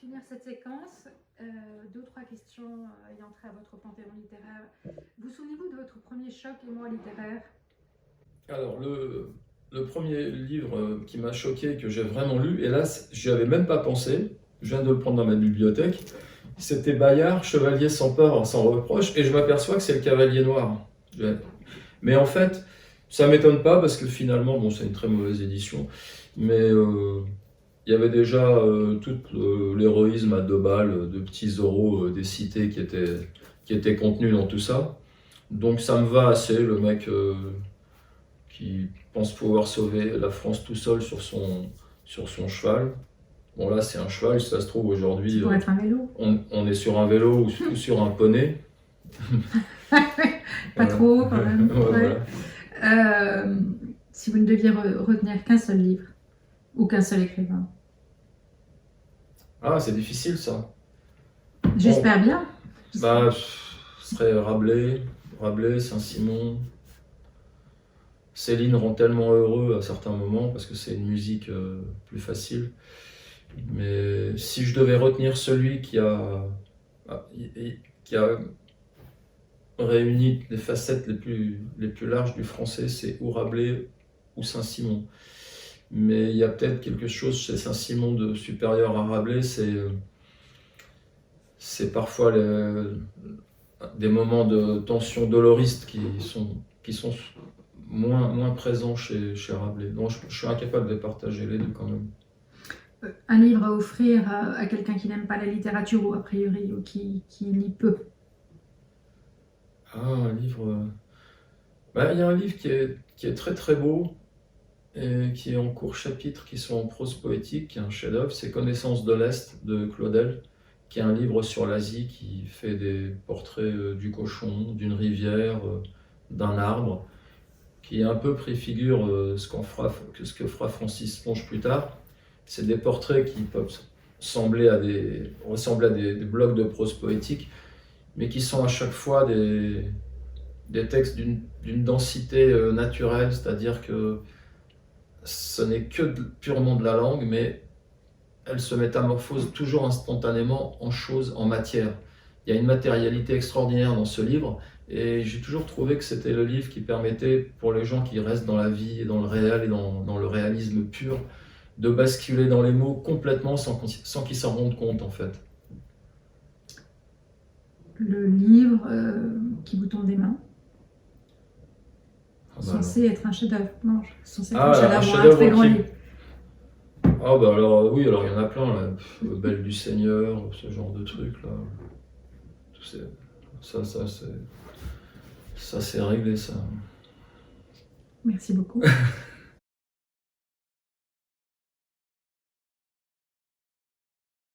finir cette séquence, deux ou trois questions ayant trait à votre panthéon littéraire. Vous souvenez-vous de votre premier choc émoi littéraire? Alors, le premier livre qui m'a choqué, que j'ai vraiment lu, hélas, j'y avais même pas pensé, je viens de le prendre dans ma bibliothèque, c'était Bayard, Chevalier sans peur, sans reproche, et je m'aperçois que c'est le Cavalier Noir. Mais en fait, ça m'étonne pas parce que finalement, bon, c'est une très mauvaise édition, mais il y avait déjà tout l'héroïsme à deux balles de petits Zorro des cités qui était contenu dans tout ça. Donc ça me va assez, le mec qui pense pouvoir sauver la France tout seul sur son cheval. Bon là c'est un cheval, si ça se trouve aujourd'hui Pour être un vélo. on est sur un vélo ou sur un poney. Pas trop quand même. Ouais, voilà. Si vous ne deviez retenir qu'un seul livre ou qu'un seul écrivain. Ah c'est difficile ça. J'espère bien. Bah, ce serait Rabelais, Saint-Simon. Céline rend tellement heureux à certains moments parce que c'est une musique plus facile. Mais si je devais retenir celui qui a réuni les facettes les plus larges du français, c'est ou Rabelais ou Saint-Simon. Mais il y a peut-être quelque chose chez Saint-Simon de supérieur à Rabelais, c'est parfois des moments de tension doloriste qui sont moins présents chez Rabelais. Donc je suis incapable de partager les deux quand même. Un livre à offrir à quelqu'un qui n'aime pas la littérature ou a priori ou qui lit peu. Ah, un livre. Bah, il y a un livre qui est très très beau et qui est en court chapitres qui sont en prose poétique, qui est un chef-d'œuvre, c'est Connaissance de l'Est de Claudel, qui est un livre sur l'Asie qui fait des portraits du cochon, d'une rivière, d'un arbre, qui un peu préfigure ce que fera Francis Ponge plus tard. C'est des portraits qui peuvent ressembler à des blocs de prose poétique, mais qui sont à chaque fois des textes d'une densité naturelle, c'est-à-dire que ce n'est que purement de la langue, mais elle se métamorphose toujours instantanément en choses, en matière. Il y a une matérialité extraordinaire dans ce livre, et j'ai toujours trouvé que c'était le livre qui permettait, pour les gens qui restent dans la vie, et dans le réel et dans le réalisme pur, de basculer dans les mots complètement sans qu'ils s'en rendent compte en fait. Le livre qui vous tombe des mains. Ah bah Censé être un chef-d'œuvre. Non, censé être Ah, un un chef-d'œuvre ou un chef-d'œuvre très grand qui- livre. Ah bah alors oui, alors il y en a plein là. Belle du Seigneur, ce genre de trucs là. C'est- ça c'est réglé ça. Merci beaucoup.